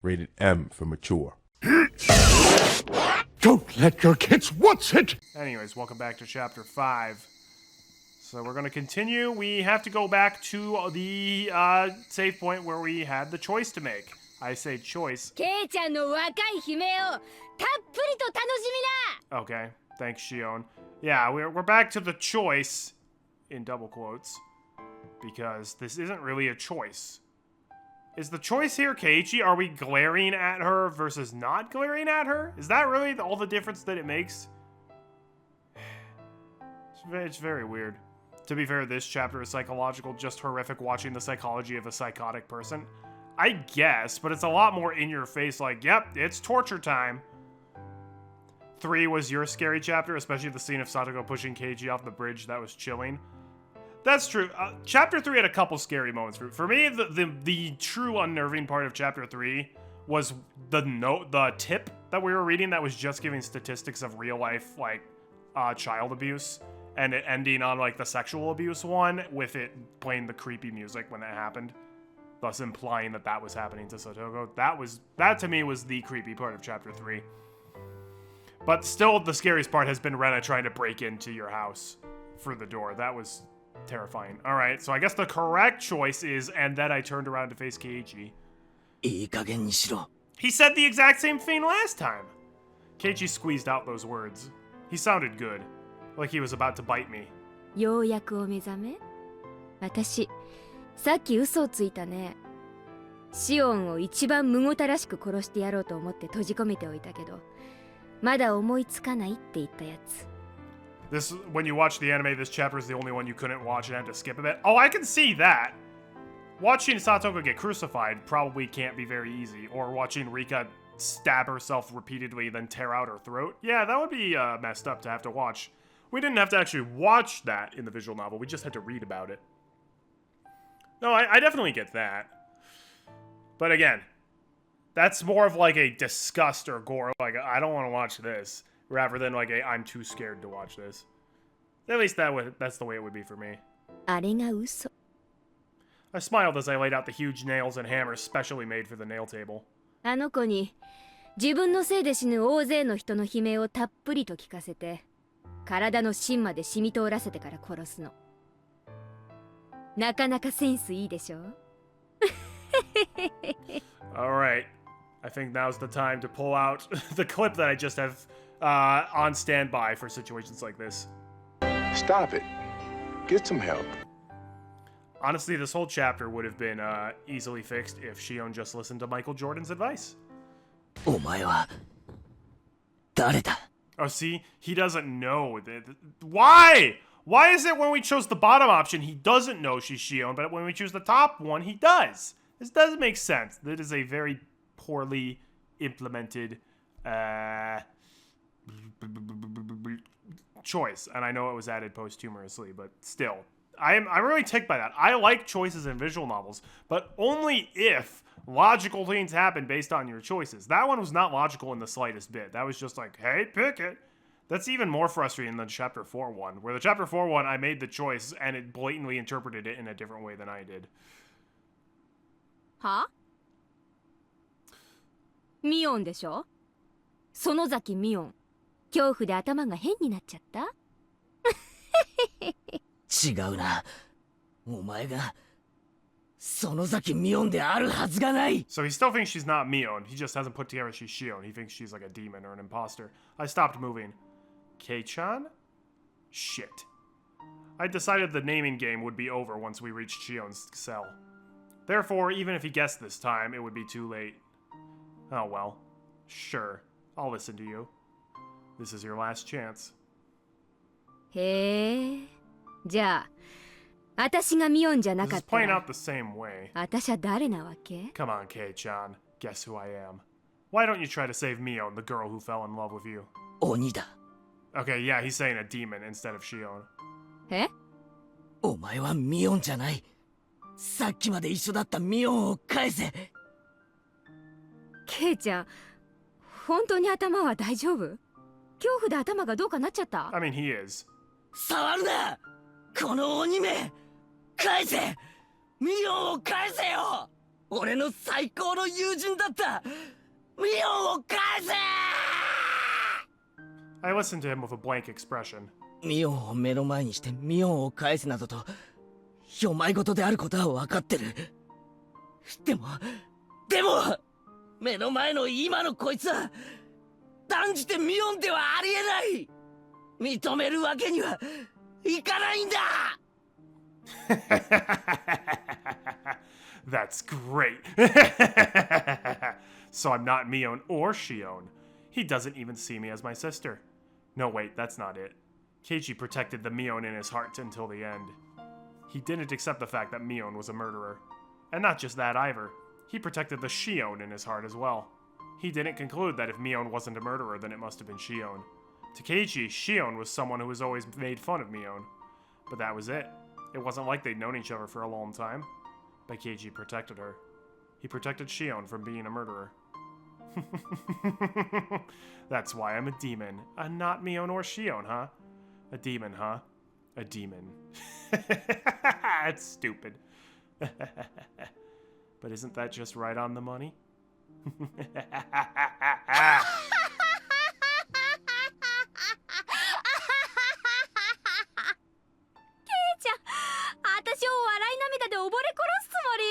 Rated M for mature. Don't let your kids watch it! Anyways, welcome back to Chapter 5. So we're going to continue. We have to go back to the save point where we had the choice to make. I say choice. Okay, thanks, Shion. Yeah, we're back to the choice, in double quotes, because this isn't really a choice. Is the choice here Keiichi? Are we glaring at her versus not glaring at her? Is that really all the difference that it makes? It's very weird. To be fair, this chapter is psychological, just horrific watching the psychology of a psychotic person. I guess, but it's a lot more in your face like, yep, it's torture time. 3 was your scary chapter, especially the scene of Satoko pushing Keiichi off the bridge. That was chilling. That's true. Chapter 3 had a couple scary moments. For me, the true unnerving part of Chapter 3 was the tip that we were reading that was just giving statistics of real life, like, child abuse, and it ending on, like, the sexual abuse one, with it playing the creepy music when that happened, thus implying that that was happening to Satoko. That to me was the creepy part of Chapter 3. But still, the scariest part has been Rena trying to break into your house through the door. That was terrifying. Alright, so I guess the correct choice is, and then I turned around to face Keiichi. He said the exact same thing last time. Keiichi squeezed out those words. He sounded good, like he was about to bite me. ようやくお目覚め？私、さっき嘘をついたね。シオンを一番むごたらしく殺してやろうと思って閉じ込めておいたけど、まだ思いつかないって言ったやつ。This, when you watch the anime, this chapter is the only one you couldn't watch and had to skip a bit. Oh, I can see that. Watching Satoko get crucified probably can't be very easy. Or watching Rika stab herself repeatedly, then tear out her throat. Yeah, that would be messed up to have to watch. We didn't have to actually watch that in the visual novel. We just had to read about it. No, I definitely get that. But again, that's more of like a disgust or gore. Like, I don't want to watch this. Rather than like I'm too scared to watch this. At least that's the way it would be for me. I smiled as I laid out the huge nails and hammers specially made for the nail table. あの子に自分のせいで死ぬ大勢の人の悲鳴をたっぷりと聞かせて、体の芯まで染み通らせてから殺すの。なかなかセンスいいでしょ? Alright. I think now's the time to pull out the clip that I just have on standby for situations like this. Stop it. Get some help. Honestly, this whole chapter would have been easily fixed if Shion just listened to Michael Jordan's advice. お前は誰だ? Oh, see? He doesn't know. Why? Why is it when we chose the bottom option, he doesn't know she's Shion, but when we choose the top one, he does? This doesn't make sense. That is a very poorly implemented choice, and I know it was added posthumously, but still, I'm really ticked by that. I like choices in visual novels, but only if logical things happen based on your choices. That one was not logical in the slightest bit. That was just like, hey, pick it. That's even more frustrating than Chapter 4 one, where the Chapter 4 one, I made the choice, and it blatantly interpreted it in a different way than I did. Huh? Mion でしょ? Sonozaki Mion. 恐怖で頭が変になっちゃった? 違うな。お前がSonozaki Mionであるはずがない。 So he still thinks she's not Mion. He just hasn't put together she's Shion. He thinks she's like a demon or an imposter. I stopped moving. Kei-chan? Shit. I decided the naming game would be over once we reached Shion's cell. Therefore, even if he guessed this time, it would be too late. Oh well. Sure. I'll listen to you. This is your last chance. へえ。じゃあ、私がミオンじゃなかったら、 This is playing out the same way. 私は誰なわけ? Come on, Kei-chan. Guess who I am. Why don't you try to save Mion, the girl who fell in love with you? 鬼だ。 Okay, yeah, he's saying a demon instead of Shion. え? お前はミオンじゃない。さっきまで一緒だったミオンを返せ。ケイちゃん、本当に頭は大丈夫? 恐怖で頭がどうかなっちゃった? I mean, he is. 触るな！この鬼め！返せ！ミオンを返せよ！俺の最高の友人だったミオンを返せ I listened to him with a blank expression. ミオンを目の前にしてミオンを返すなどとお前事であることは分かってる。でも目の前の今のこいつは断じてミオンではありえない。認めるわけにはいかないんだ。That's great. So I'm not Mion or Shion. He doesn't even see me as my sister. No, wait, that's not it. Keiichi protected the Mion in his heart until the end. He didn't accept the fact that Mion was a murderer. And not just that either. He protected the Shion in his heart as well. He didn't conclude that if Mion wasn't a murderer, then it must have been Shion. To Keiichi, Shion was someone who was always made fun of Mion. But that was it. It wasn't like they'd known each other for a long time. But Keiichi protected her. He protected Shion from being a murderer. That's why I'm a demon. Not Mion or Shion, huh? A demon, huh? A demon. It's stupid. But isn't that just right on the money? ちゃん、私を笑い涙で溺れ殺すつもり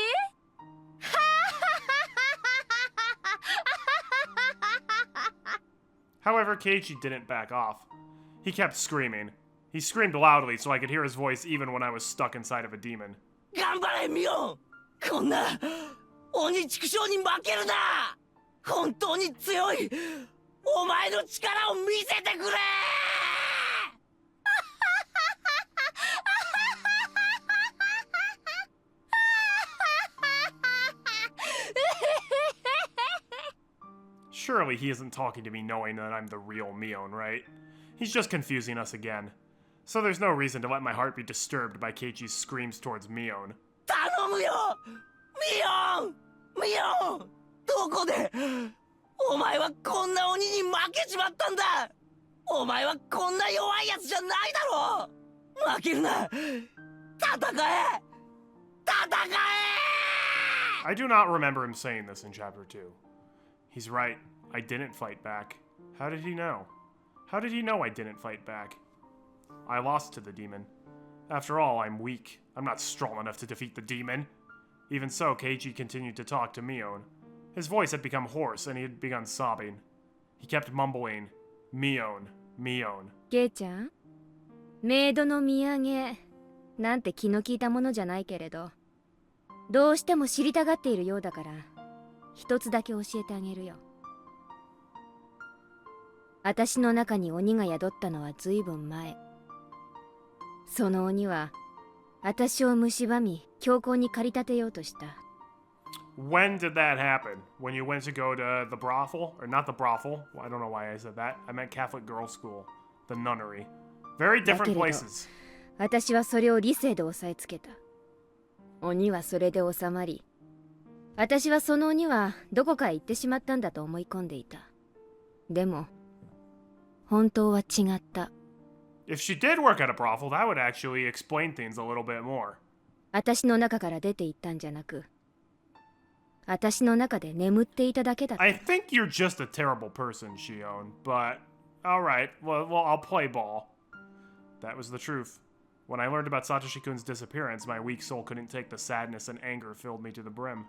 ？However, Keiichi didn't back off. He kept screaming. He screamed loudly so I could hear his voice even when I was stuck inside of a demon. 頑張れミオン。こんな鬼畜生に負けるな。本当に強いお前の力を見せてくれ。Surely he isn't talking to me knowing that I'm the real Mion, right? He's just confusing us again. So there's no reason to let my heart be disturbed by Keiichi's screams towards Mion. 頼むよミオンどこでお前はこんな鬼に負けちまったんだ。お前はこんな弱いやつじゃないだろ。負けるな。戦え I do not remember him saying this in Chapter 2. He's right. I didn't fight back. How did he know? How did he know I didn't fight back? I lost to the demon. After all, I'm weak. I'm not strong enough to defeat the demon. Even so, Keiichi continued to talk to Mion. His voice had become hoarse and he had begun sobbing. He kept mumbling, Mion, Mion. ケイちゃん、メイドの土産なんて気の利いたものじゃないけれど、どうしても知りたがっているようだから一つだけ教えてあげるよ。私の中に鬼が宿ったのはずいぶん前。その鬼は私を蝕み強行に駆り立てようとした。When did that happen? When you went to go to the brothel? Or not the brothel. I don't know why I said that. I meant Catholic girls' school. The nunnery. Very different places. 私はそれを理性で押さえつけた。鬼はそれで収まり、私はその鬼はどこかへ行ってしまったんだと思い込んでいた。でも本当は違った。If she did work at a brothel, that would actually explain things a little bit more. 私の中から出て行ったんじゃなく、私の中で眠っていただけだった。I think you're just a terrible person, Shion, but alright, well, I'll play ball. That was the truth. When I learned about Satoshi-kun's disappearance, my weak soul couldn't take the sadness and anger filled me to the brim.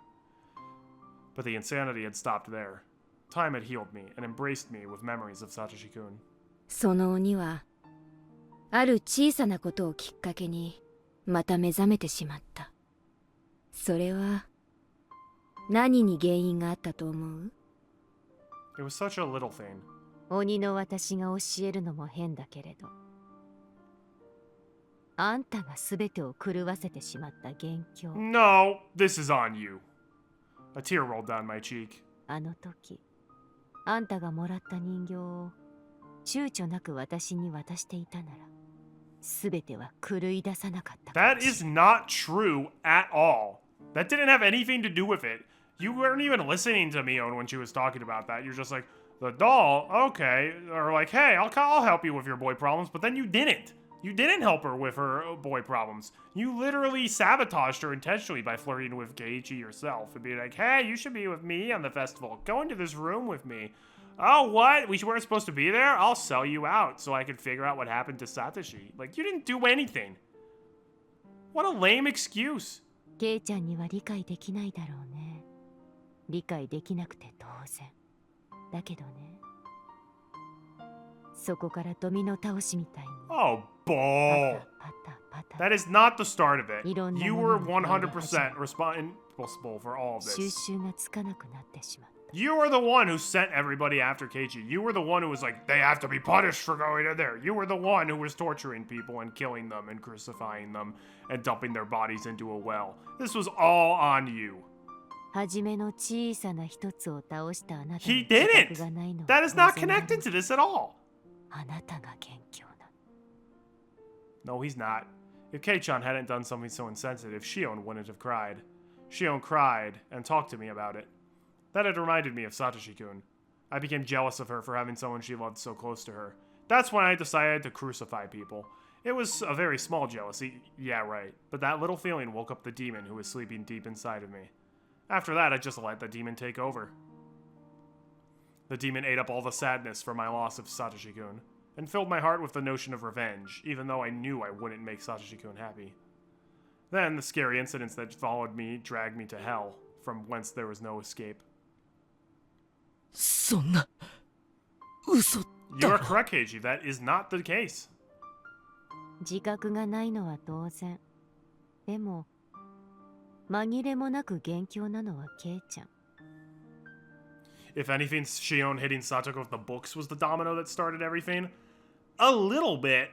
But the insanity had stopped there. Time had healed me and embraced me with memories of Satoshi-kun. その鬼はある小さなことをきっかけにまた目覚めてしまった。それは何に原因があったと思う？ It was such a little thing. 鬼の私が教えるのも変だけれど、あんたが全てを狂わせてしまった元凶。No, this is on you. A tear rolled down my cheek. あの時、あんたがもらった人形を躊躇なく私に渡していたなら、全ては狂い出さなかったか That もしれ is not true at all. That didn't have anything to do with it. You weren't even listening to Mion when she was talking about that. You're just like, the doll, okay. Or like, hey, I'll help you with your boy problems, but then you didn't. You didn't help her with her boy problems. You literally sabotaged her intentionally by flirting with Keiichi yourself and being like, hey, you should be with me on the festival. Go into this room with me. Oh, what? We weren't supposed to be there? I'll sell you out so I can figure out what happened to Satoshi. Like, you didn't do anything. What a lame excuse. ケイちゃんには理解できないだろうね。理解できなくて当然。だけどね。そこからドミノ倒しみたいに。Oh, bull. パタパタパタ。 That is not the start of it. いろんな You も were のが入り始め 100% responsible for all of 収 this. 集がつかなくなってしまった。 You were the one who sent everybody after Keiichi. You were the one who was like, they have to be punished for going in there. You were the one who was torturing people and killing them and crucifying them and dumping their bodies into a well. This was all on you. 初めの小さな一つを倒したあなたに He 自 didn't. 覚がないのは That is not 当然なの connected to this at all. あなたが元凶な No, he's not. If Kei-chan hadn't done something so insensitive, Shion wouldn't have cried. Shion cried and talked to me about it. That had reminded me of Satoshi-kun. I became jealous of her for having someone she loved so close to her. That's when I decided to crucify people. It was a very small jealousy, yeah, right, but that little feeling woke up the demon who was sleeping deep inside of me. After that, I just let the demon take over. The demon ate up all the sadness for my loss of Satoshi-kun, and filled my heart with the notion of revenge, even though I knew I wouldn't make Satoshi-kun happy. Then, the scary incidents that followed me dragged me to hell, from whence there was no escape. そんな嘘 You are correct, Keiji. That is not the case. 自覚がないのは当然。でも、紛れもなく元凶なのはケイちゃん。If anything, Shion hitting Satoko with the books was the domino that started everything. A little bit.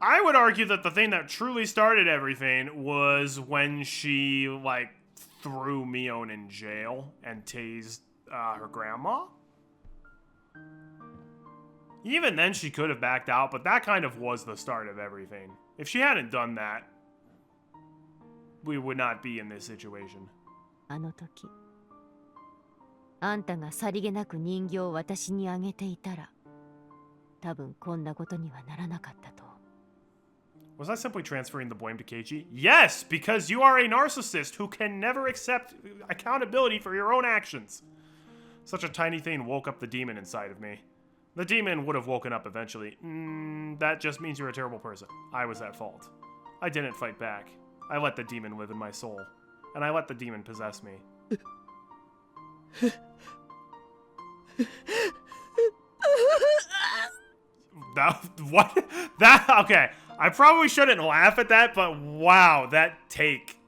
I would argue that the thing that truly started everything was when she, like, threw Mion in jail and tased her grandma. Even then, she could have backed out, but that kind of was the start of everything. If she hadn't done that, we would not be in this situation. あの時、あんたがさりげなく人形を私にあげていたら、多分こんなことにはならなかったと。Was I simply transferring the blame to Keiichi? Yes, because you are a narcissist who can never accept accountability for your own actions. Such a tiny thing woke up the demon inside of me. The demon would have woken up eventually. That just means you're a terrible person. I was at fault. I didn't fight back. I let the demon live in my soul. And I let the demon possess me. What? Okay. I probably shouldn't laugh at that, but wow, that take.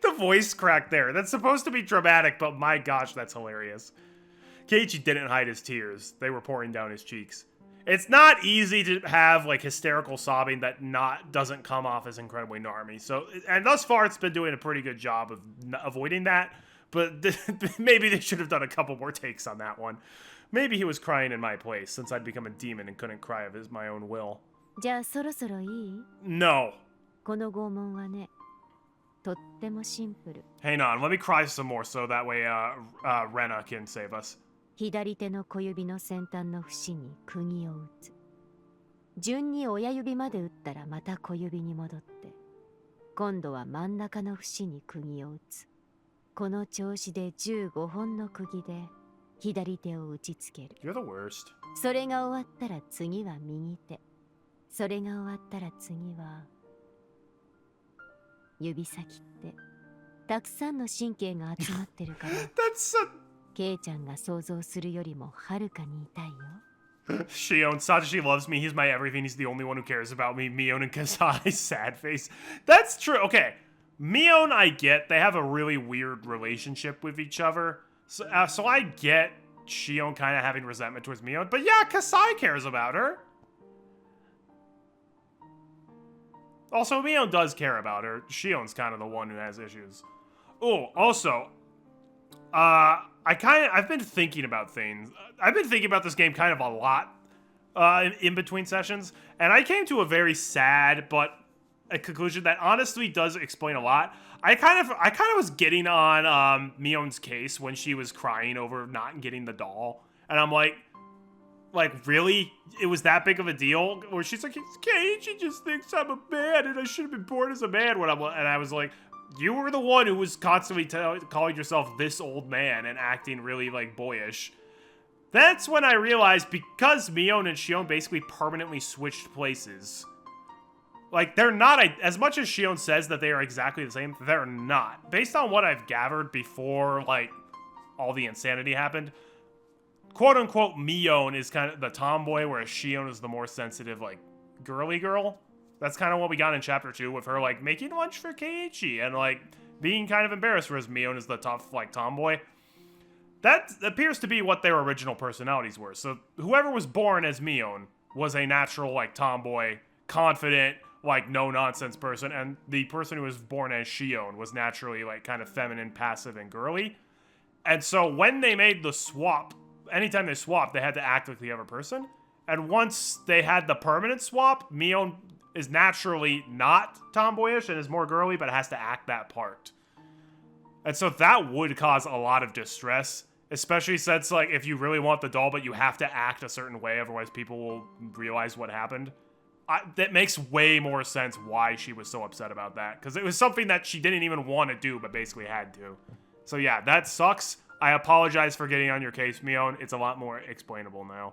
The voice crack there. That's supposed to be dramatic, but my gosh, that's hilarious. Keiichi didn't hide his tears. They were pouring down his cheeks. It's not easy to have, like, hysterical sobbing that doesn't come off as incredibly narmy. So, and thus far, it's been doing a pretty good job of avoiding that. But maybe they should have done a couple more takes on that one. Maybe he was crying in my place, since I'd become a demon and couldn't cry of my own will. じゃあそろそろいい？ No. この拷問はね、とってもシンプル。 Hang on, let me cry some more so that way Rena can save us. 左手の小指の先端の節に釘を打つ。順に親指まで打ったらまた小指に戻って、今度は真ん中の節に釘を打つ。この調子で15本の釘で左手を打ちつける。You're the worst. それが終わったら次は右手。それが終わったら次は指先ってたくさんの神経が集まってるから。That'sケイちゃんが想像するよりもはるかに痛いよ。Shion, Satoshi loves me. He's my everything. He's the only one who cares about me. Mion and Kasai, sad face. That's true. Okay. Mion, I get. They have a really weird relationship with each other. So I get Shion kind of having resentment towards Mion. But yeah, Kasai cares about her. Also, Mion does care about her. Shion's kind of the one who has issues. Oh, also, I've been thinking about things. I've been thinking about this game kind of a lot in between sessions, and I came to a very sad but a conclusion that honestly does explain a lot. I kind of was getting on Mion's case when she was crying over not getting the doll, and I'm like really? It was that big of a deal? Where she's like, it's Kate, she just thinks I'm a man and I should have been born as a man. And I was like, you were the one who was constantly calling yourself this old man and acting really like boyish. That's when I realized because Mion and Shion basically permanently switched places. Like, they're not, as much as Shion says that they are exactly the same, they're not. Based on what I've gathered before, like, all the insanity happened, quote-unquote Mion is kind of the tomboy, whereas Shion is the more sensitive, like, girly girl. That's kind of what we got in Chapter 2 with her, like, making lunch for Keiichi and, like, being kind of embarrassed, whereas Mion is the tough, like, tomboy. That appears to be what their original personalities were. So whoever was born as Mion was a natural, like, tomboy, confident, like, no-nonsense person, and the person who was born as Shion was naturally, like, kind of feminine, passive, and girly. And so when they made the swap, anytime they swapped, they had to act like the other person. And once they had the permanent swap, Mion is naturally not tomboyish and is more girly, but has to act that part. And so that would cause a lot of distress, especially since, like, if you really want the doll, but you have to act a certain way, otherwise people will realize what happened. That makes way more sense why she was so upset about that, because it was something that she didn't even want to do, but basically had to. So yeah, that sucks. I apologize for getting on your case, Mion. It's a lot more explainable now.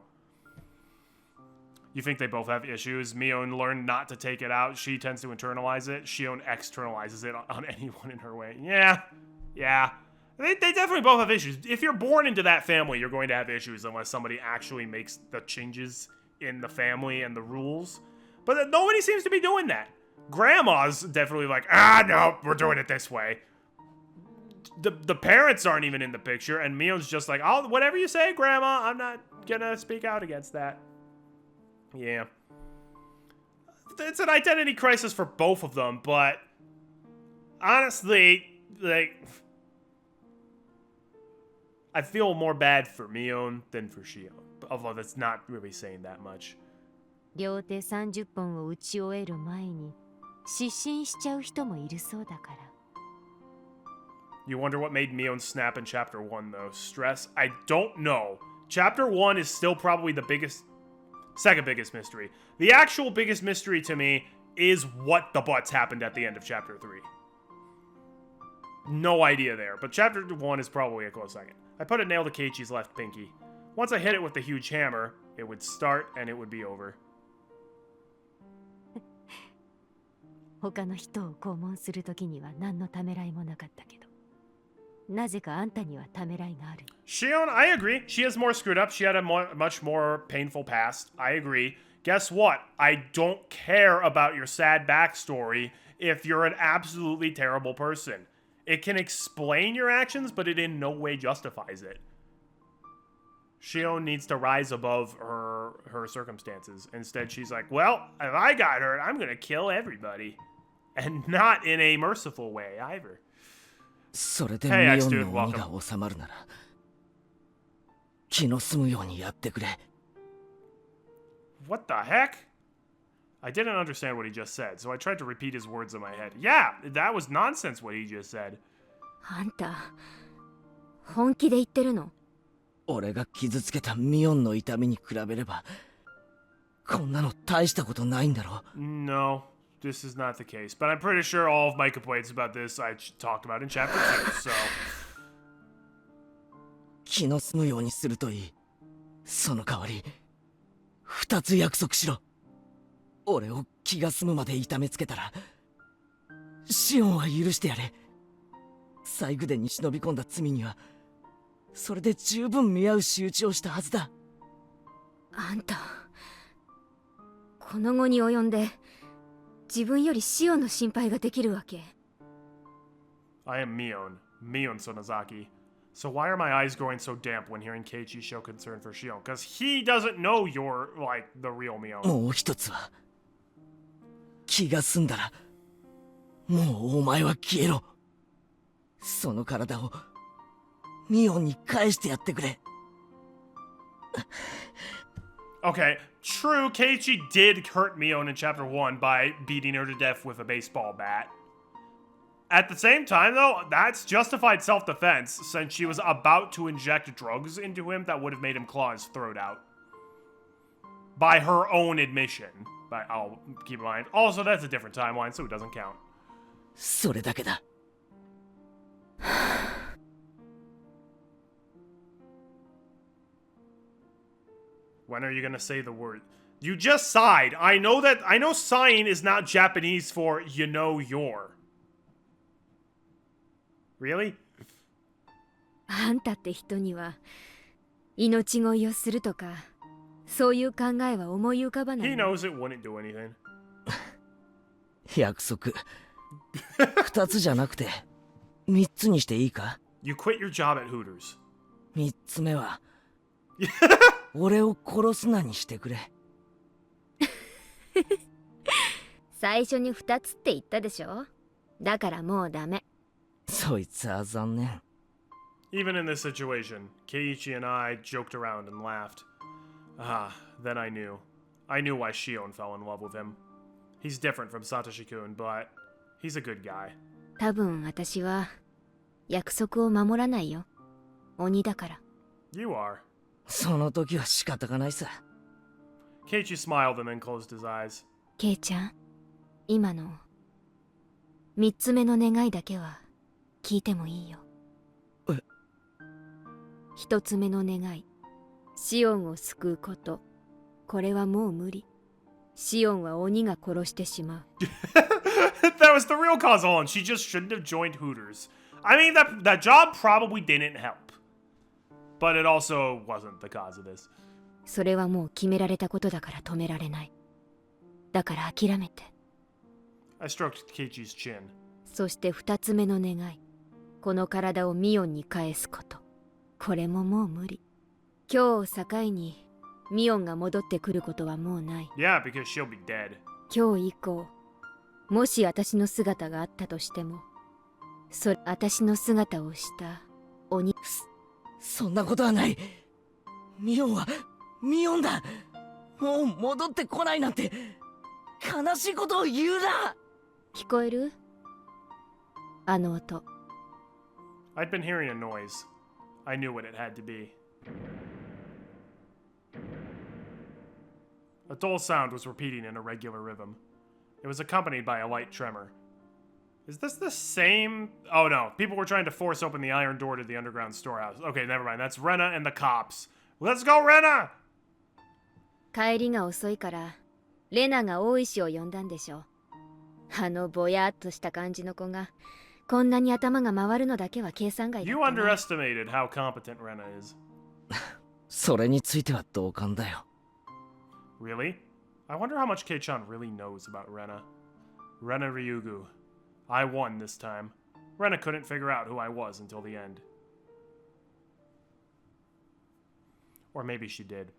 You think they both have issues? Mion learned not to take it out. She tends to internalize it. Shion externalizes it on anyone in her way. Yeah. They definitely both have issues. If you're born into that family, you're going to have issues unless somebody actually makes the changes in the family and the rules. But nobody seems to be doing that. Grandma's definitely like, no, we're doing it this way. The parents aren't even in the picture, and Mion's just like, oh, whatever you say, Grandma, I'm not gonna speak out against that. Yeah. It's an identity crisis for both of them, but honestly, like, I feel more bad for Mion than for Shion, although that's not really saying that much. 両手30本を打ち終える前に失神しちゃう人もいるそうだから。 You wonder what made Mion snap in Chapter 1, though. Stress? I don't know. Chapter 1 is still probably the second biggest mystery. The actual biggest mystery to me is what the butts happened at the end of Chapter 3. No idea there, but Chapter 1 is probably a close second. I put a nail to Keiichi's left pinky. Once I hit it with the huge hammer, it would start and it would be over. 他の人を拷問するときには何のためらいもなかったけど、なぜかあんたにはためらいがある。 Shion, I agree. She is more screwed up. She had a much more painful past. I agree. Guess what? I don't care about your sad backstory if you're an absolutely terrible person. It can explain your actions, but it in no way justifies it. Shion needs to rise above her circumstances. Instead, she's like, well, if I got hurt, I'm gonna kill everybody. And not in a merciful way, either. それでミオンの鬼が収まるなら気の済むようにやってくれ。 What the heck? I didn't understand what he just said, so I tried to repeat his words in my head. Yeah, that was nonsense what he just said. あんた本気で言ってるの？俺が傷つけたミオンの痛みに比べればこんなの大したことないんだろ。 No, this is not the case. But I'm pretty sure all of my complaints about this I talked about in Chapter 2, so... 気の済むようにするといい。その代わり2つ約束しろ。俺を気が済むまで痛めつけたらシオンは許してやれ。西宮殿に忍び込んだ罪にはそれで十分見合う仕打ちをしたはずだ。あんたこの後に及んで自分よりシオンの心配ができるわけ？ I am Mion Sonozaki. So why are my eyes growing so damp when hearing Keiichi show concern for Shion? Because he doesn't know you're, like, the real Mion. もう一つは気が済んだらもうお前は消えろ。その体をミオンに返してやってくれ。Okay, true, Keiichi did hurt Mion in chapter 1 by beating her to death with a baseball bat. At the same time, though, that's justified self-defense, since she was about to inject drugs into him that would have made him claw his throat out. By her own admission. But I'll keep in mind. Also, that's a different timeline, so it doesn't count. それだけだ。 When are you gonna say the word? You just sighed. I know sighing is not Japanese for you know you're. Really? あんたって人には命乞いをするとかそういう考えは思い浮かばない He knows it wouldn't do anything. 約束。2つじゃなくて3つにしていいか？ You quit your job at Hooters. 3つ目は俺を殺すなにしてくれ。最初に2つって言ったでしょ。だからもうダメ。そいつは残念。 Even in this situation, Keiichi and I joked around and laughed. Ah, then I knew. I knew why Shion fell in love with him. He's different from Satoshi-kun, but he's a good guy. 多分私は約束を守らないよ。鬼だから。You are. その時は仕方がないさ。 Keiichi smiled and then closed his eyes. ケイちゃん、今の3つ目の願いだけは聞いてもいいよ。え1つ目の願い、シオンを救うこと。これはもう無理。シオンは鬼が殺してしまう。That was the real cause all along. She just shouldn't have joined Hooters. I mean, that job probably didn't help. But it also wasn't the cause of this. それはもう決められたことだから止められない。だから諦めて。I stroked Keiichi's chin. そして2つ目の願い。この体をミオンに返すこと。これももう無理。今日を境にミオンが戻ってくることはもうない。Yeah, because she'll be dead. 今日以降、もし私の姿があったとしても、私の姿をした鬼。そんなことはない。ミオンはミオンだ。もう戻ってこないなんて悲しいことを言うな。聞こえる？あの音。I'd been hearing a noise. I knew what it had to be. A dull sound was repeating in a regular rhythm. It was accompanied by a light tremor. Is this the same? Oh no, people were trying to force open the iron door to the underground storehouse. Okay, never mind. That's Rena and the cops. Let's go, Rena! 帰りが遅いから、レナが大石を呼んだんでしょ。あのぼやっとした感じの子が、こんなに頭が回るのだけは計算外だ You ったな。 underestimated how competent Rena is. それについては同感だよ。 Really? I wonder how much Kei-chan really knows about Rena. Rena Ryugu. I won this time. Rena couldn't figure out who I was until the end. Or maybe she did.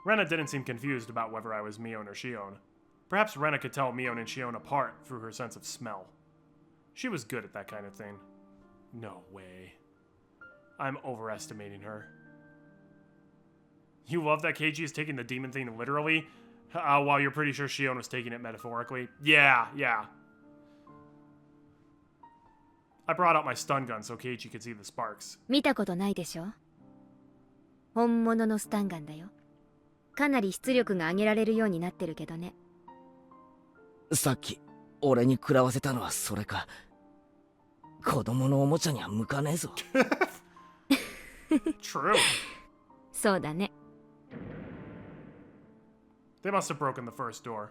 Rena didn't seem confused about whether I was Mion or Shion. Perhaps Rena could tell Mion and Shion apart through her sense of smell. She was good at that kind of thing. No way. I'm overestimating her. You love that Keiichi is taking the demon thing literally, while you're pretty sure Shion was taking it metaphorically? Yeah. I brought out my stun gun so Keiichi could see the sparks. 見たことないでしょ。本物のスタンガンだよ。かなり出力が上げられるようになってるけどね。さっき俺に食らわせたのはそれか。子供のおもちゃには向かねえぞ。True. そうだね。They must have broken the first door.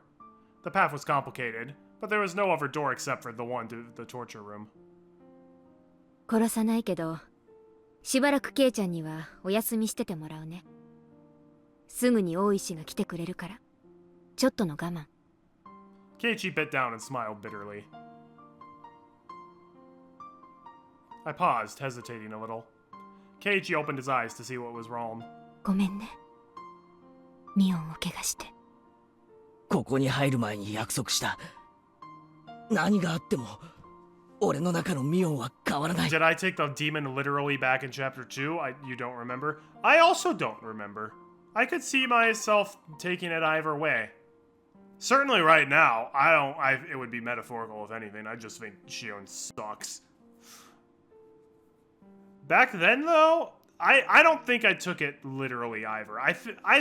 The path was complicated, but there was no other door except for the one to the torture room. 殺さないけど、しばらくケイちゃんにはお休みしててもらうね。すぐに大石が来てくれるから。ちょっとの我慢。Keiichi bit down and smiled bitterly. I paused, hesitating a little. Keiichi opened his eyes to see what was wrong. ごめんね。ミオンを怪我して。ここに入る前に約束した。何があっても俺の中のミオンは変わらない。 Did I take the demon literally back in chapter 2? You don't remember? I also don't remember. I could see myself taking it either way. Certainly right now, it would be metaphorical if anything. I just think Shion sucks. Back then, though, I don't think I took it literally either. I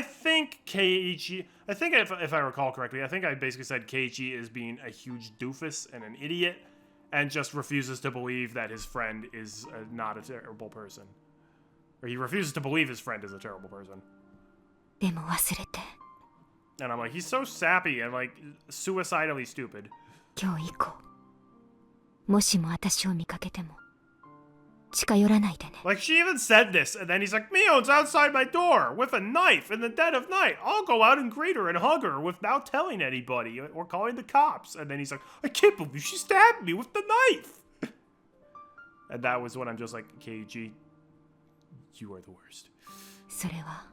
think Keiichi, I think if I recall correctly, I think I basically said Keiichi is being a huge doofus and an idiot and just refuses to believe that his friend is not a terrible person. Or he refuses to believe his friend is a terrible person. でも忘れて And I'm like, he's so sappy and like suicidally stupid. 今日以降もしも私を見かけても近寄らないでね Like, she even said this, and then he's like, Mion's outside my door with a knife in the dead of night. I'll go out and greet her and hug her without telling anybody or calling the cops. And then he's like, I can't believe she stabbed me with the knife. And that was when I'm just like, KG, you are the worst. それは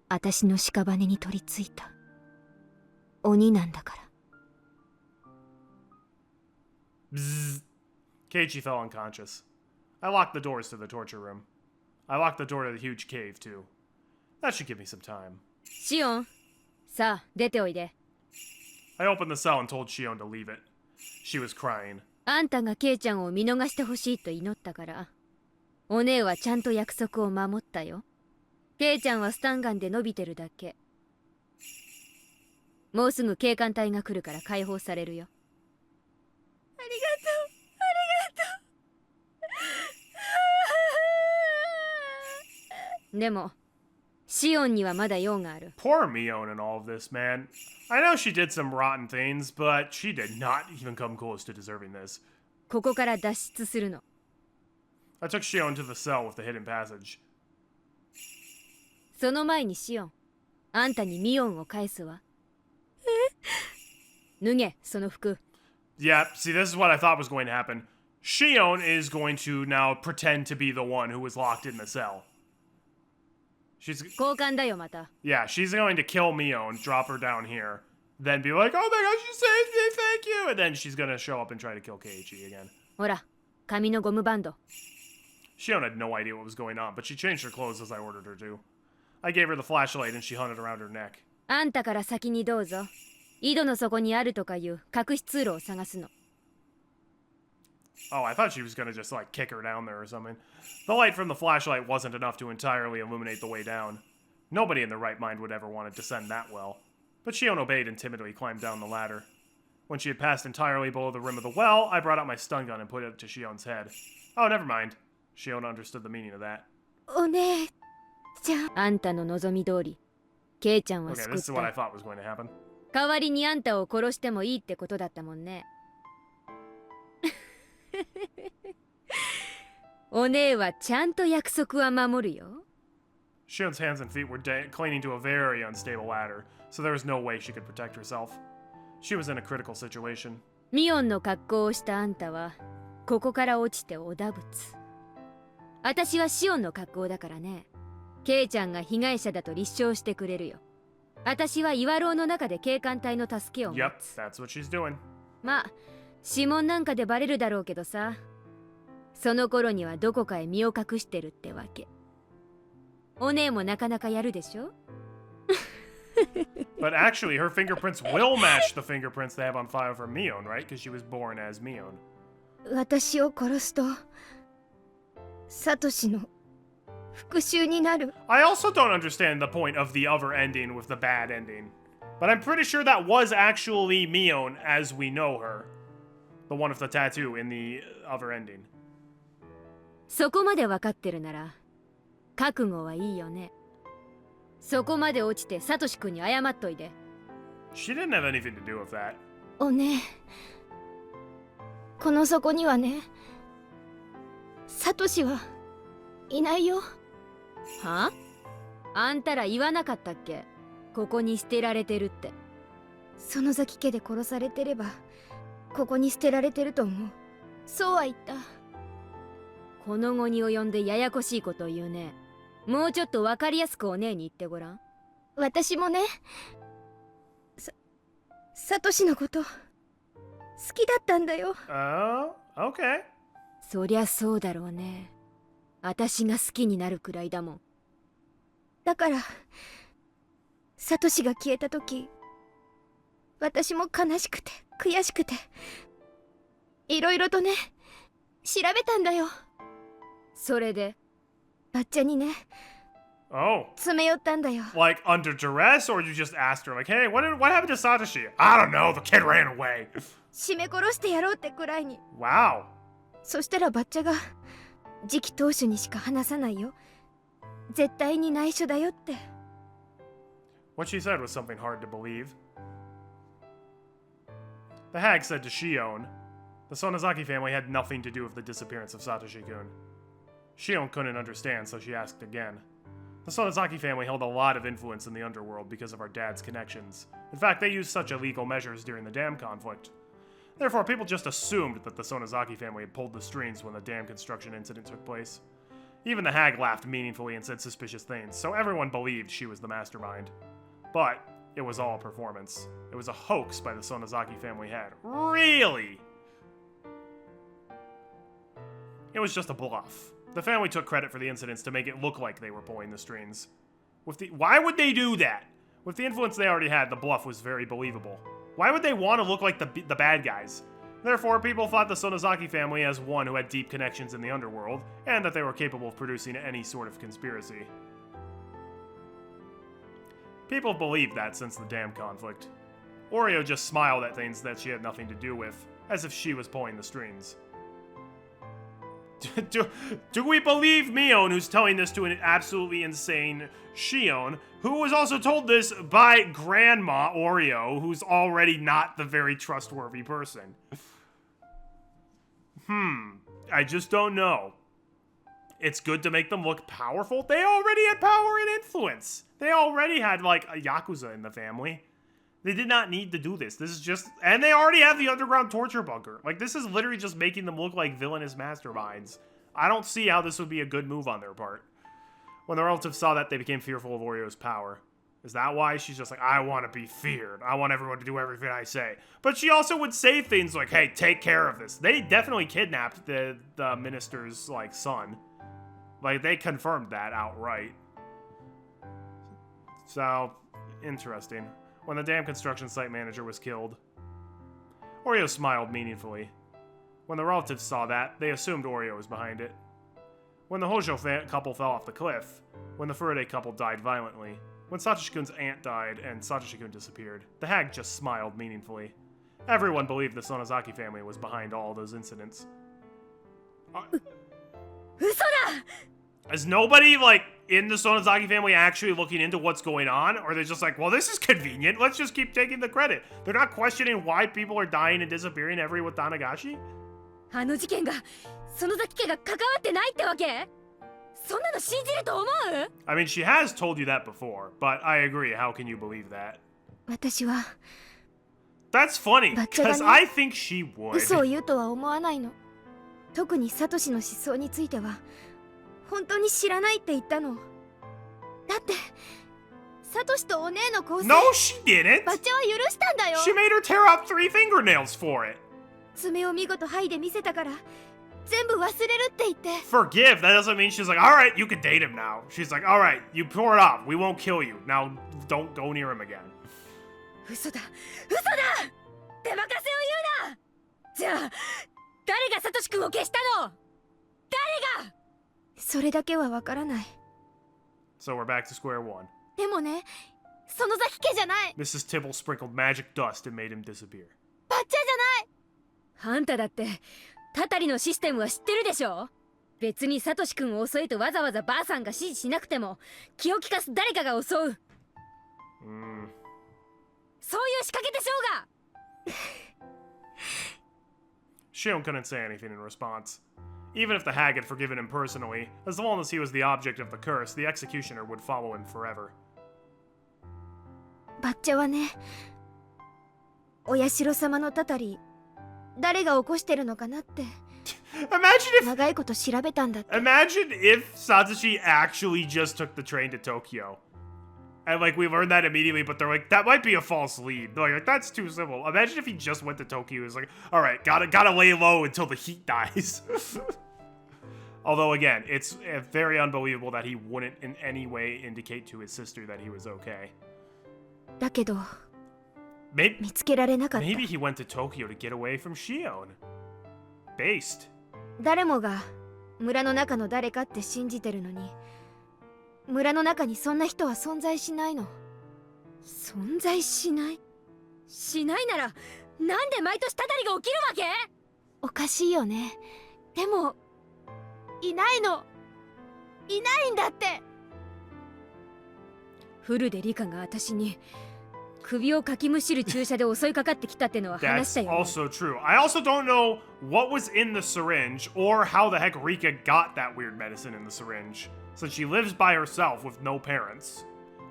私の屍に取り付いた鬼なんだから Bzzz. Keiichi fell unconscious. I locked the doors to the torture room. I locked the door to the huge cave, too. That should give me some time. シオンさあ出ておいで I opened the cell and told Shion to leave it. She was crying. あんたがケイちゃんを見逃してほしいと祈ったからお姉はちゃんと約束を守ったよケイちゃんはスタンガンで伸びてるだけもうすぐ警官隊が来るから解放されるよありがとうでもシオンにはまだ用がある Poor Mion in all of this, man. I know she did some rotten things, but she did not even come close to deserving this. ここから脱出するの I took Shion to the cell with the hidden passage. その前にシオンあんたにミオンを返すわ脱げその服 Yeah, see, this is what I thought was going to happen. Shion is going to now pretend to be the one who was locked in the cell. She's 交換だよまた Yeah, she's going to kill Mion, drop her down here, then be like, oh my gosh, you saved me, thank you! And then she's gonna show up and try to kill Keiichi again. ほら紙のゴムバンド Shion had no idea what was going on, but she changed her clothes as I ordered her to. I gave her the flashlight and she hung it around her neck. あんたから先にどうぞ井戸の底にあるとかいう隠し通路を探すの Oh, I thought she was gonna just, like, kick her down there or something. The light from the flashlight wasn't enough to entirely illuminate the way down. Nobody in their right mind would ever want to descend that well. But Shion obeyed and timidly climbed down the ladder. When she had passed entirely below the rim of the well, I brought out my stun gun and put it to Shion's head. Oh, never mind. Shion understood the meaning of that. お姉ちゃんあんたの望み通りケイちゃんは Okay, 救 this っ is what I た thought was going to happen. 代わりにあんたを殺してもいいってことだったもんねお姉はちゃんと約束は守るよ Shion's hands and feet were clinging to a very unstable ladder, so there was no way she could protect herself. She was in a critical situation. ミオンの格好をしたあんたはここから落ちておだぶつ私はシオンの格好だからねケイちゃんが被害者だと立証してくれるよ私は岩牢の中で警官隊の助けを待 Yep, つ that's what she's doing. まあ指紋なんかでバレるだろうけどさその頃にはどこかへ身を隠してるってわけお姉もなかなかやるでしょ But actually, her fingerprints will match the fingerprints they have on file for Mion, right? Because she was born as Mion. 私を殺すとサトシの復讐になる I also don't understand the point of the other ending with the bad ending. But I'm pretty sure that was actually Mion as we know her. The one with the tattoo in the other ending. そこまで分かってるなら覚悟はいいよねそこまで落ちてサトシ君に謝っといで She didn't have anything to do with that. おねこの底にはねサトシはいないよはあんたら言わなかったっけここに捨てられてるって園崎家で殺されてればここに捨てられてると思うそうは言ったこの後に及んでややこしいことを言うねもうちょっと分かりやすくお姉に言ってごらん私もねサトシのこと好きだったんだよ Oh, okay. そりゃそうだろうね私が好きになるくらいだもんだからサトシが消えた時、私も悲しくて悔しくて、いろいろとね調べたんだよ。それでバッチャにね Oh. 詰め寄ったんだよ。 Like, under duress, or you just asked her, like, hey, what happened to Satoshi? I don't know, the kid ran away. 絞め殺してやろうってくらいに。 Wow. そしたらバッチャが次期当主にしか話さないよ、絶対に内緒だよって。 What she said was something hard to believe. The hag said to Shion, the Sonozaki family had nothing to do with the disappearance of Satoshi-kun. Shion couldn't understand, so she asked again. The Sonozaki family held a lot of influence in the underworld because of our dad's connections. In fact, they used such illegal measures during the dam conflict. Therefore, people just assumed that the Sonozaki family had pulled the strings when the dam construction incident took place. Even the hag laughed meaningfully and said suspicious things, so everyone believed she was the mastermind. But it was all a performance. It was a hoax by the Sonozaki family head. Really? It was just a bluff. The family took credit for the incidents to make it look like they were pulling the strings. Why would they do that? With the influence they already had, the bluff was very believable. Why would they want to look like the bad guys? Therefore, people thought the Sonozaki family as one who had deep connections in the underworld, and that they were capable of producing any sort of conspiracy. People believed that since the dam conflict. Oreo just smiled at things that she had nothing to do with, as if she was pulling the strings. Do we believe Mion, who's telling this to an absolutely insane Shion, who was also told this by Grandma Oreo, who's already not the very trustworthy person? I just don't know. It's good to make them look powerful. They already had power and influence. They already had, like, a Yakuza in the family. They did not need to do this. This is just... And they already have the underground torture bunker. Like, this is literally just making them look like villainous masterminds. I don't see how this would be a good move on their part. When the relatives saw that, they became fearful of Oreo's power. Is that why she's just like, I want to be feared. I want everyone to do everything I say. But she also would say things like, hey, take care of this. They definitely kidnapped the minister's, like, son. Like, they confirmed that outright. So, interesting. When the dam construction site manager was killed, Oreo smiled meaningfully. When the relatives saw that, they assumed Oreo was behind it. When the Hojo couple fell off the cliff, when the Furade couple died violently, when Satoshi-kun's aunt died and Satoshi-kun disappeared, the hag just smiled meaningfully. Everyone believed the Sonozaki family was behind all those incidents. Is nobody, like, in the Sonozaki family actually looking into what's going on? Or are they just like, well, this is convenient, let's just keep taking the credit? They're not questioning why people are dying and disappearing every with Tanagashi? あの事件が園崎家が関わってないってわけ？そんなの信じると思う？ I mean, she has told you that before, but I agree, how can you believe that? 私は That's funny, because I think she would. 嘘を言うとは思わないの。特にサトシの失踪については本当に知らないって言ったの。だってサトシとお姉の交際 No, she didn't! バッチャは許したんだよ。 She made her tear out 3 fingernails for it. 爪を見事剥いで見せたから全部忘れるって言って。 Forgive, that doesn't mean she's like, alright, you can date him now. She's like, alright, you pour it off, we won't kill you. Now, don't go near him again. 嘘だ嘘だ手任せを言うな。じゃあ誰がサトシ君を消したの？誰が？それだけはわからない。 So we're back to square one. でもね、園崎家じゃない。 Mrs. Tibble sprinkled magic dust and made him disappear. バッチャじゃない。あんただってタタリのシステムは知ってるでしょ？別にサトシ君を襲えとわざわざばあさんが指示しなくても気を利かす誰かが襲う。そういう仕掛けでしょうが。Shion couldn't say anything in response. Even if the hag had forgiven him personally, as long as he was the object of the curse, the executioner would follow him forever. バッチャはね、お社様のタタリ、誰が起こしてるのかなって。長いこと調べたんだって。 Imagine if Satoshi actually just took the train to Tokyo. And, like, we learned that immediately, but they're like, that might be a false lead. They're like, that's too simple. Imagine if he just went to Tokyo. He was like, alright, gotta lay low until the heat dies. Although, again, it's very unbelievable that he wouldn't in any way indicate to his sister that he was okay. だけど Maybe, 見つけられなかった maybe he went to Tokyo to get away from Shion. Based. 誰もが村の中の誰かって信じてるのに村の中にそんな人は存在しないの。存在しない？しないならなんで毎年たたりが起きるわけ？おかしいよね。でもいないの。いないんだって。フルでリカが私に首をかきむしる注射で襲いかかってきたってのは話した That's よね。 also true. I also don't know what was in the syringe or how the heck Rika got that weird medicine in the syringe, since she lives by herself with no parents.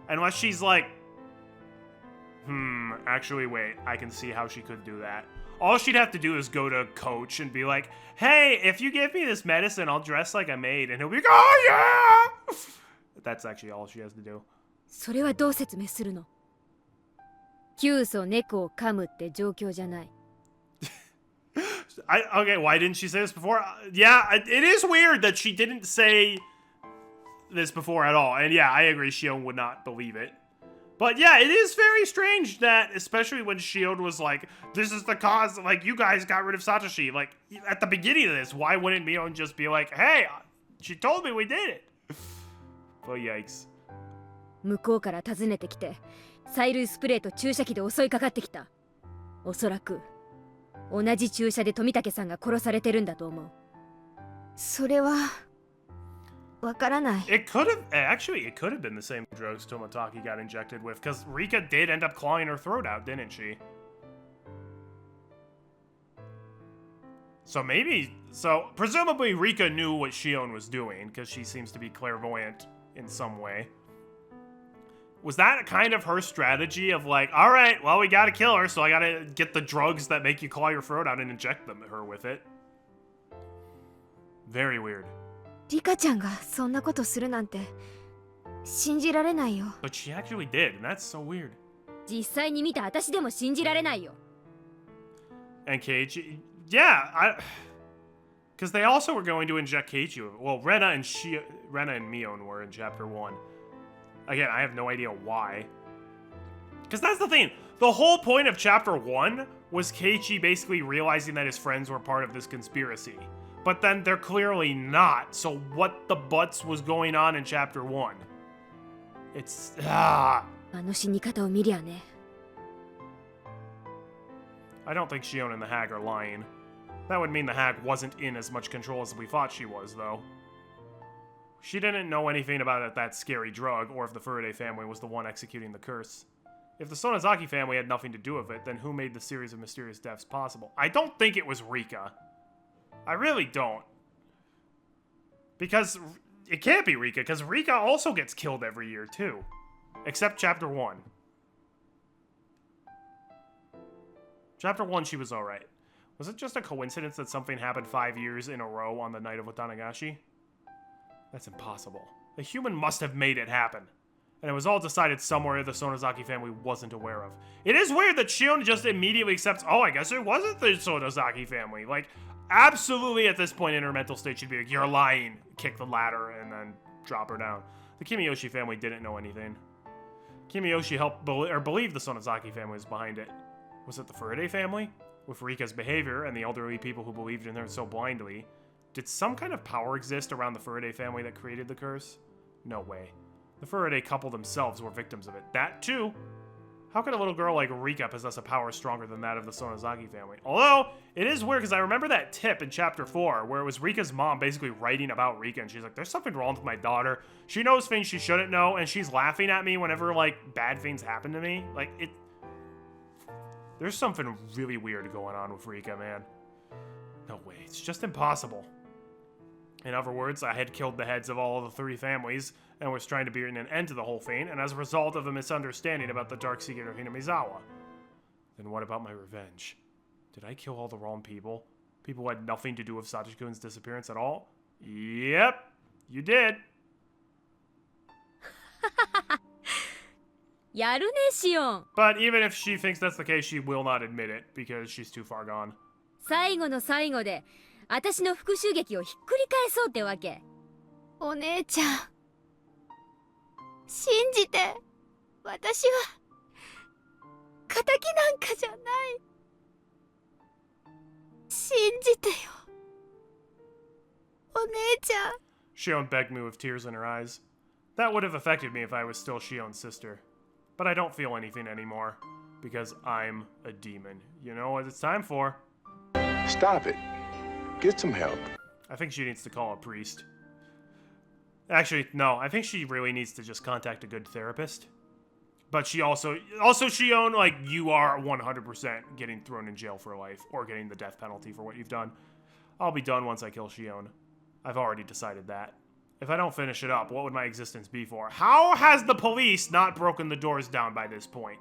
Unless she's like, actually wait, I can see how she could do that. All she'd have to do is go to Coach and be like, hey, if you give me this medicine, I'll dress like a maid. And he'll be like, oh yeah! That's actually all she has to do. それはどう説明するの？急須猫を噛むって状況じゃない。Okay, why didn't she say this before? Yeah, it is weird that she didn't say this before at all. And yeah, I agree, Shion would not believe it. But yeah, it is very strange that, especially when Shion was like, this is the cause, like, you guys got rid of Satoshi. Like, at the beginning of this, why wouldn't Mion just be like, hey, she told me we did it? Well, yikes. 向こうから訪ねてきて催涙スプレーと注射器で襲いかかってきた。おそらく同じ注射で富武さんが殺されてるんだと思う。それはわからない。 It could have been the same drugs Tomotaki got injected with, because Rika did end up clawing her throat out, didn't she? So presumably Rika knew what Shion was doing, because she seems to be clairvoyant in some way. Was that kind of her strategy of like, all right, well, we gotta kill her, so I gotta get the drugs that make you claw your throat out and inject her with it? Very weird. リカちゃんがそんなことするなんて信じられないよ。 But she actually did, and that's so weird. 実際に見た私でも信じられないよ。 And Keiichi, yeah, because they also were going to inject Keiichi. Well, Rena and Mion were in Chapter 1. Again, I have no idea why. Because that's the thing. The whole point of Chapter 1 was Keiichi basically realizing that his friends were part of this conspiracy. But then they're clearly not. So what the butts was going on in Chapter 1? It's... あの死に方を見りゃね。 I don't think Shion and the Hag are lying. That would mean the Hag wasn't in as much control as we thought she was, though. She didn't know anything about that scary drug, or if the Furaday family was the one executing the curse. If the Sonozaki family had nothing to do with it, then who made the series of mysterious deaths possible? I don't think it was Rika. I really don't. Because it can't be Rika, because Rika also gets killed every year, too. Except Chapter 1. Chapter 1, she was alright. Was it just a coincidence that something happened 5 years in a row on the night of Watanagashi? That's impossible. The human must have made it happen. And it was all decided somewhere the Sonozaki family wasn't aware of. It is weird that Shion just immediately accepts, oh, I guess it wasn't the Sonozaki family. Like, absolutely at this point in her mental state, she'd be like, you're lying. Kick the ladder and then drop her down. The Kimiyoshi family didn't know anything. Kimiyoshi believed the Sonozaki family was behind it. Was it the Furaday family? With Rika's behavior and the elderly people who believed in her so blindly, did some kind of power exist around the Furaday family that created the curse? No way. The Furaday couple themselves were victims of it. That too. How could a little girl like Rika possess a power stronger than that of the Sonozaki family? Although, it is weird because I remember that tip in Chapter 4 where it was Rika's mom basically writing about Rika and she's like, there's something wrong with my daughter. She knows things she shouldn't know and she's laughing at me whenever, like, bad things happen to me. Like, there's something really weird going on with Rika, man. No way. It's just impossible. In other words, I had killed the heads of all of the 3 families and was trying to bring an end to the whole thing, and as a result of a misunderstanding about the dark secret of Hinamizawa. Then what about my revenge? Did I kill all the wrong people? People who had nothing to do with Satoshi-kun's disappearance at all? Yep, you did. やるね、シオン。 But even if she thinks that's the case, she will not admit it because she's too far gone. 最後の最後で私の復讐劇をひっくり返そうってわけ。お姉ちゃん、信じて。私は仇なんかじゃない。信じてよ、お姉ちゃん。 Shion begged me with tears in her eyes. That would have affected me if I was still Shion's sister. But I don't feel anything anymore. Because I'm a demon. You know what it's time for? Stop it. Get some help. I think she needs to call a priest. Actually, no. I think she really needs to just contact a good therapist. But she also Shion, like, you are 100% getting thrown in jail for life. Or getting the death penalty for what you've done. I'll be done once I kill Shion. I've already decided that. If I don't finish it up, what would my existence be for? How has the police not broken the doors down by this point?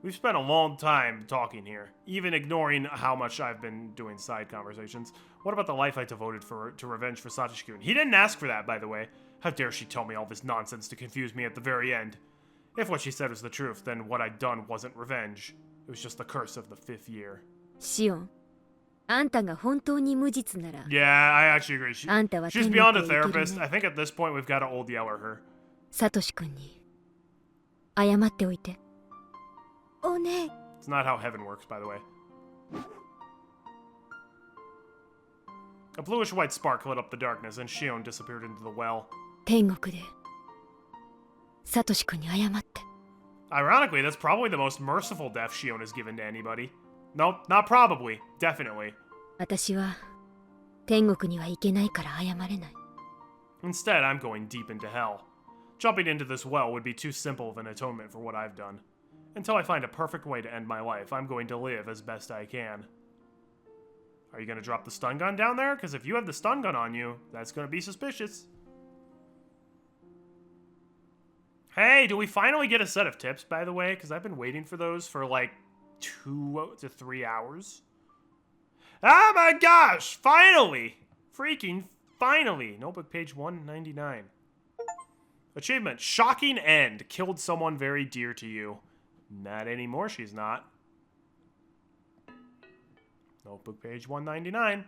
We've spent a long time talking here, even ignoring how much I've been doing side conversations. What about the life I devoted to revenge for Satoshi-kun? He didn't ask for that, by the way. How dare she tell me all this nonsense to confuse me at the very end? If what she said was the truth, then what I'd done wasn't revenge. It was just the curse of the 5th year. シオン、あんたが本当に無実なら。 Yeah, I actually agree. あんたは She's 天 beyond 国 a へ行ける therapist. ね。 I think at this point we've got to old yeller her. サトシ君に謝っておいて。お姉、 It's not how heaven works, by the way. A bluish-white spark lit up the darkness, and Shion disappeared into the well. 天国でサトシ君に謝って。 Ironically, that's probably the most merciful death Shion has given to anybody. Nope, not probably. Definitely. 私は天国には行けないから謝れない。 Instead, I'm going deep into hell. Jumping into this well would be too simple of an atonement for what I've done. Until I find a perfect way to end my life, I'm going to live as best I can. Are you going to drop the stun gun down there? Because if you have the stun gun on you, that's going to be suspicious. Hey, do we finally get a set of tips, by the way? Because I've been waiting for those for like 2 to 3 hours. Oh my gosh! Finally! Freaking finally! Notebook page 199. Achievement. Shocking end. Killed someone very dear to you. Not anymore, she's not. Notebook page 199.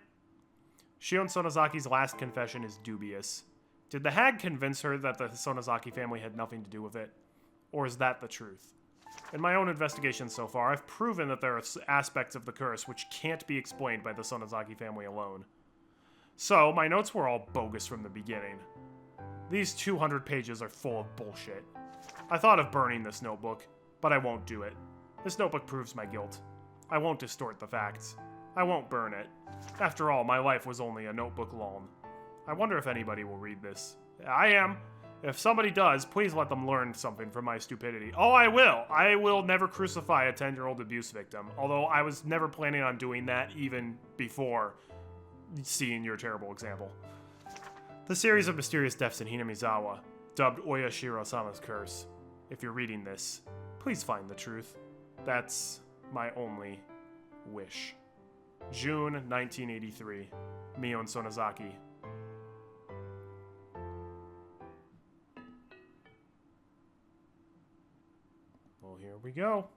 Shion Sonozaki's last confession is dubious. Did the hag convince her that the Sonozaki family had nothing to do with it? Or is that the truth? In my own investigation so far, I've proven that there are aspects of the curse which can't be explained by the Sonozaki family alone. So, my notes were all bogus from the beginning. These 200 pages are full of bullshit. I thought of burning this notebook, but I won't do it. This notebook proves my guilt. I won't distort the facts. I won't burn it. After all, my life was only a notebook long. I wonder if anybody will read this. I am. If somebody does, please let them learn something from my stupidity. Oh, I will. I will never crucify a 10-year-old abuse victim. Although I was never planning on doing that even before seeing your terrible example. The series of mysterious deaths in Hinamizawa, dubbed Oyashiro-sama's curse. If you're reading this, please find the truth. That's my only wish. June 1983. Mion Sonozaki. Well, here we go.